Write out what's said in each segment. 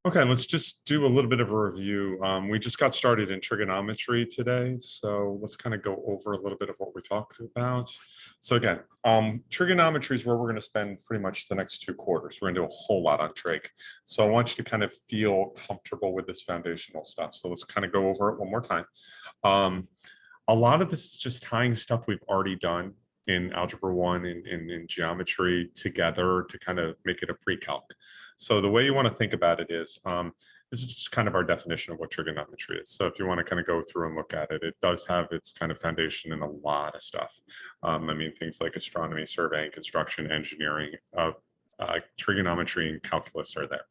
Okay, let's just do a little bit of a review. We just got started in trigonometry today, so let's kind of go over a little bit of what we talked about. So again, trigonometry is where we're going to spend pretty much the next 2 quarters. We're going to do a whole lot on trig. So I want you to kind of feel comfortable with this foundational stuff. So let's kind of go over it one more time. A lot of this is just tying stuff we've already done in Algebra 1 and in geometry together to kind of make it a pre-calc. So the way you want to think about it is, this is just kind of our definition of what trigonometry is. So if you want to kind of go through and look at it, it does have its kind of foundation in a lot of stuff. I mean, things like astronomy, surveying, construction, engineering, trigonometry, and calculus are there.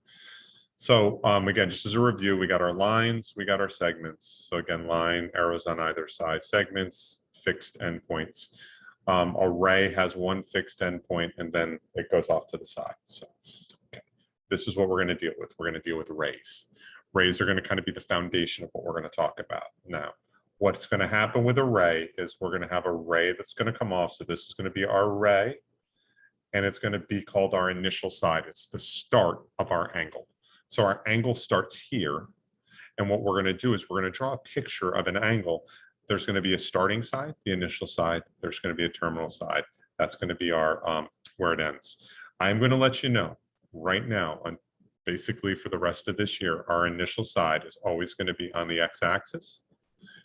So again, just as a review, we got our lines, we got our segments. So again, line, arrows on either side, segments, fixed endpoints. Array has one fixed endpoint, and then it goes off to the side. So okay. This is what we're going to deal with. We're going to deal with rays. Rays are going to kind of be the foundation of what we're going to talk about. Now, what's going to happen with a ray is we're going to have a ray that's going to come off. So this is going to be our ray, and it's going to be called our initial side. It's the start of our angle. So our angle starts here, and what we're going to do is we're going to draw a picture of an angle. There's going to be a starting side, the initial side. There's going to be a terminal side. That's going to be our where it ends. I'm going to let you know right now, on basically for the rest of this year, our initial side is always going to be on the x-axis.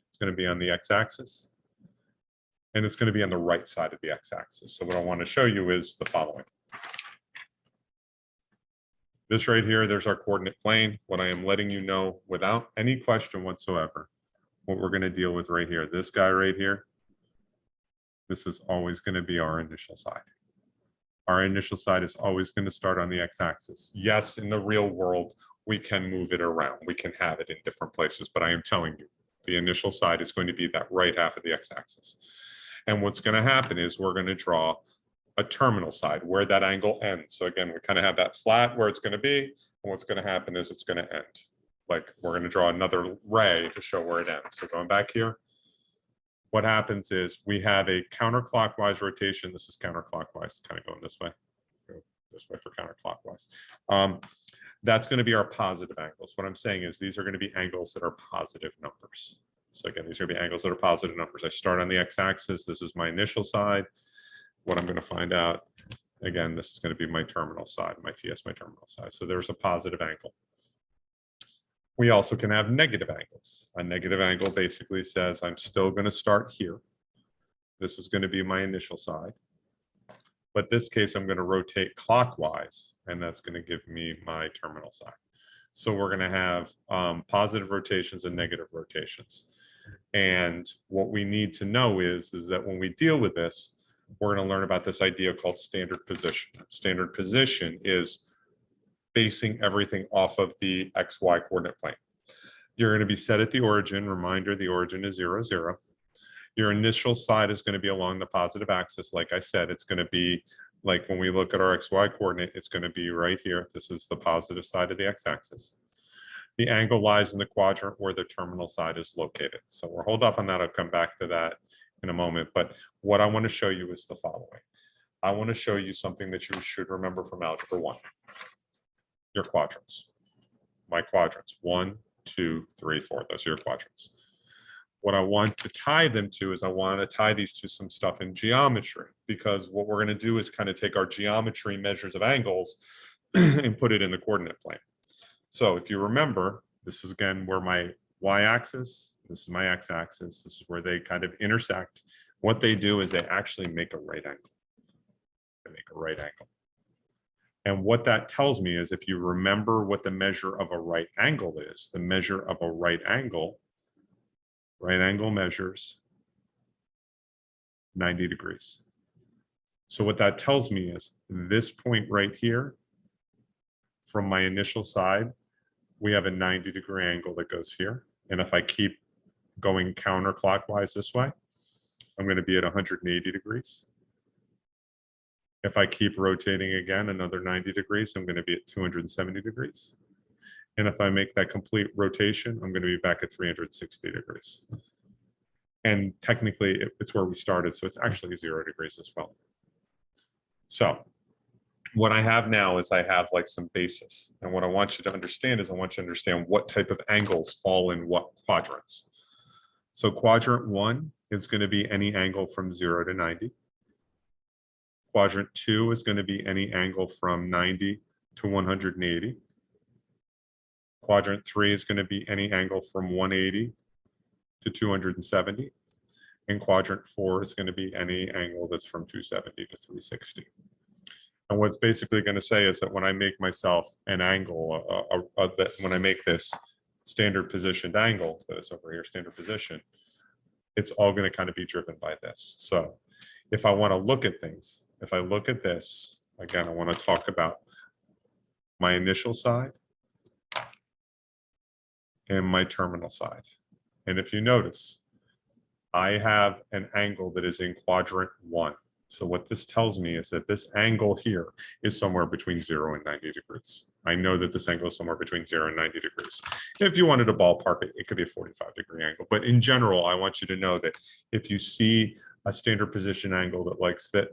It's going to be on the x-axis, and it's going to be on the right side of the x-axis. So what I want to show you is the following. This right here, there's our coordinate plane. What I am letting you know without any question whatsoever, what we're going to deal with right here, this guy right here, this is always going to be our initial side. Our initial side is always going to start on the x-axis. Yes, in the real world, we can move it around. We can have it in different places, but I am telling you, the initial side is going to be that right half of the x-axis. And what's going to happen is we're going to draw a terminal side where that angle ends. So again, we kind of have that flat where it's going to be, and what's going to happen is it's going to end. Like we're going to draw another ray to show where it ends. So going back here, what happens is we have a counterclockwise rotation. This is counterclockwise, kind of going this way. Go this way for counterclockwise. That's going to be our positive angles. What I'm saying is these are going to be angles that are positive numbers. So again, these are going to be angles that are positive numbers. I start on the x-axis. This is my initial side. What I'm going to find out, again, this is going to be my terminal side, my TS, my terminal side. So there's a positive angle. We also can have negative angles. A negative angle basically says I'm still going to start here. This is going to be my initial side. But this case, I'm going to rotate clockwise, and that's going to give me my terminal side. So we're going to have positive rotations and negative rotations. And what we need to know is that when we deal with this, we're going to learn about this idea called standard position. Standard position is basing everything off of the XY coordinate plane. You're going to be set at the origin. Reminder, the origin is 0, 0. Your initial side is going to be along the positive axis. Like I said, it's going to be like when we look at our XY coordinate, it's going to be right here. This is the positive side of the x-axis. The angle lies in the quadrant where the terminal side is located. So we'll hold off on that. I'll come back to that in a moment. But what I want to show you is the following. I want to show you something that you should remember from Algebra 1. Your quadrants. My quadrants, 1, 2, 3, 4. Those are your quadrants. What I want to tie them to is I want to tie these to some stuff in geometry, because what we're going to do is kind of take our geometry measures of angles and put it in the coordinate plane. So if you remember, this is again where my y-axis, this is my x-axis, this is where they kind of intersect. What they do is they actually make a right angle. They make a right angle. And what that tells me is if you remember what the measure of a right angle is, the measure of a right angle measures 90 degrees. So what that tells me is this point right here, from my initial side, we have a 90-degree angle that goes here. And if I keep going counterclockwise this way, I'm going to be at 180 degrees. If I keep rotating again another 90 degrees, I'm going to be at 270 degrees. And if I make that complete rotation, I'm going to be back at 360 degrees. And technically, it's where we started, so it's actually 0 degrees as well. So what I have now is I have like some basis. And what I want you to understand is I want you to understand what type of angles fall in what quadrants. So quadrant 1 is going to be any angle from 0 to 90. Quadrant 2 is going to be any angle from 90 to 180. Quadrant 3 is going to be any angle from 180 to 270. And quadrant 4 is going to be any angle that's from 270 to 360. And what's basically going to say is that when I make myself an angle, when I make this standard positioned angle, this over here, standard position, it's all going to kind of be driven by this. So if I want to look at things, if I look at this, again, I want to talk about my initial side and my terminal side. And if you notice, I have an angle that is in quadrant 1. So what this tells me is that this angle here is somewhere between 0 and 90 degrees. I know that this angle is somewhere between 0 and 90 degrees. If you wanted to ballpark it, it could be a 45-degree angle. But in general, I want you to know that if you see a standard position angle that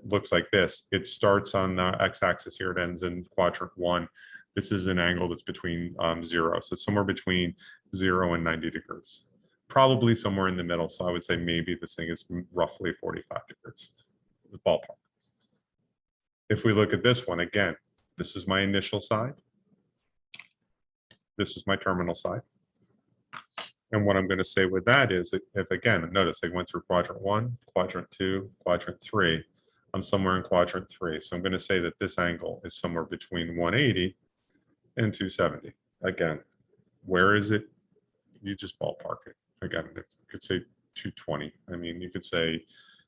looks like this, it starts on the x-axis here, it ends in quadrant 1. This is an angle that's between 0. So it's somewhere between 0 and 90 degrees. Probably somewhere in the middle. So I would say maybe this thing is roughly 45 degrees. The ballpark. If we look at this one again, this is my initial side. This is my terminal side. And what I'm going to say with that is, if again, notice I went through quadrant 1, quadrant 2, quadrant 3. I'm somewhere in quadrant 3. So I'm going to say that this angle is somewhere between 180 and 270. Again, where is it? You just ballpark it. Again, you could say 220. I mean, you could say,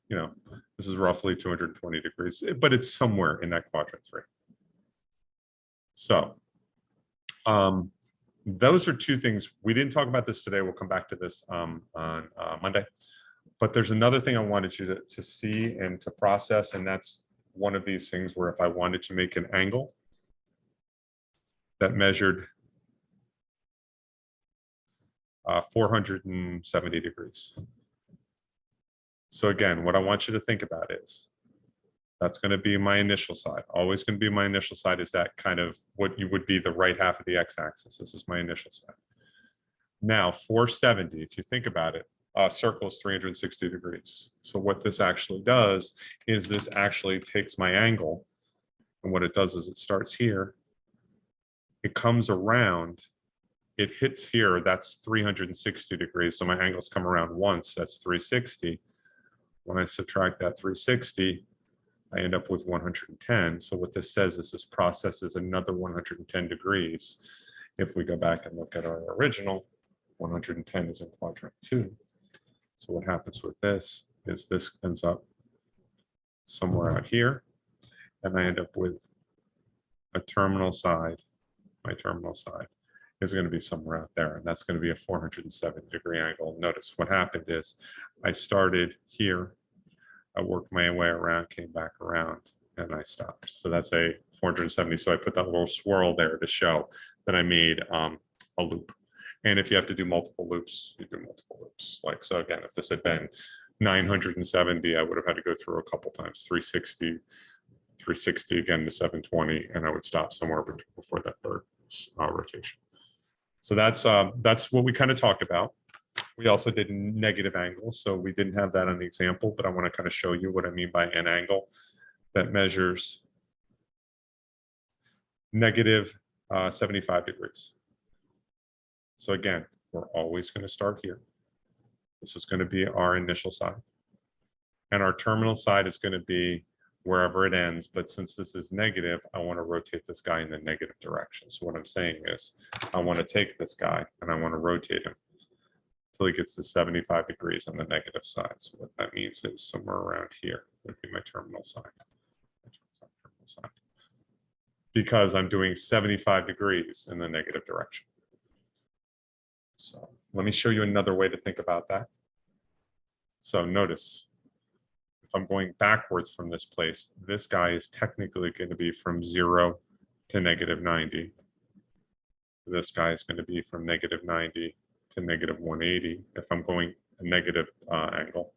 you know, this is roughly 220 degrees, but it's somewhere in that quadrant 3. So those are two things. We didn't talk about this today. We'll come back to this on Monday. But there's another thing I wanted you to see and to process, and that's one of these things where if I wanted to make an angle that measured 470 degrees. So again, what I want you to think about is that's going to be my initial side. Always going to be my initial side is that kind of what you would be the right half of the x-axis. This is my initial side. Now 470, if you think about it, circle is 360 degrees. So what this actually does is this actually takes my angle, and what it does is it starts here, it comes around, it hits here, that's 360 degrees. So my angles come around once, that's 360. When I subtract that 360, I end up with 110. So what this says is this process is another 110 degrees. If we go back and look at our original, 110 is in quadrant 2. So what happens with this is this ends up somewhere out here, and I end up with a terminal side. My terminal side is going to be somewhere out there, and that's going to be a 470-degree angle. Notice what happened is I started here, I worked my way around, came back around, and I stopped. So that's a 470. So I put that little swirl there to show that I made a loop. And if you have to do multiple loops, you do multiple loops. Like, so again, if this had been 970, I would have had to go through a couple times, 360, 360 again to 720, and I would stop somewhere before that third rotation. So that's what we kind of talked about. We also did negative angles, so we didn't have that on the example, but I want to kind of show you what I mean by an angle that measures negative 75 degrees. So again, we're always going to start here. This is going to be our initial side. And our terminal side is going to be wherever it ends. But since this is negative, I want to rotate this guy in the negative direction. So what I'm saying is I want to take this guy and I want to rotate him until he gets to 75 degrees on the negative side. So what that means is somewhere around here would be my terminal side. Because I'm doing 75 degrees in the negative direction. So let me show you another way to think about that. So notice, if I'm going backwards from this place, this guy is technically going to be from 0 to negative 90. This guy is going to be from negative 90 to negative 180 if I'm going a negative angle.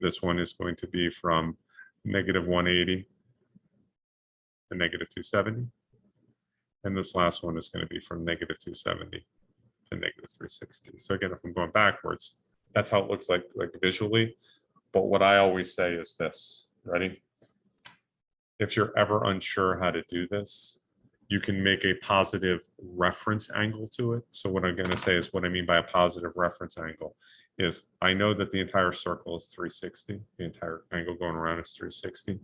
This one is going to be from negative 180 to negative 270. And this last one is going to be from negative 270 to negative 360. So again, if I'm going backwards, that's how it looks like visually. But what I always say is this, ready? If you're ever unsure how to do this, you can make a positive reference angle to it. So what I'm going to say is what I mean by a positive reference angle is I know that the entire circle is 360. The entire angle going around is 360.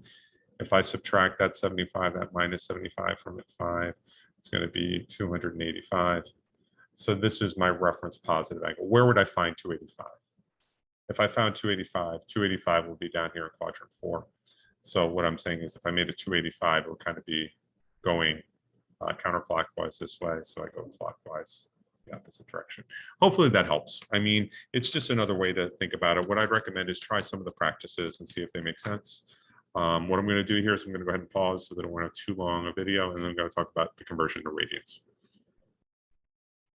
If I subtract that 75, that minus 75 from it 5, it's going to be 285. So this is my reference positive angle. Where would I find 285? If I found 285, 285 will be down here in quadrant 4. So what I'm saying is if I made a 285, it would kind of be going counterclockwise this way. So I go clockwise the opposite direction. Hopefully that helps. I mean, it's just another way to think about it. What I'd recommend is try some of the practices and see if they make sense. What I'm going to do here is I'm going to go ahead and pause so that I don't want to have too long a video, and then I'm going to talk about the conversion to radians.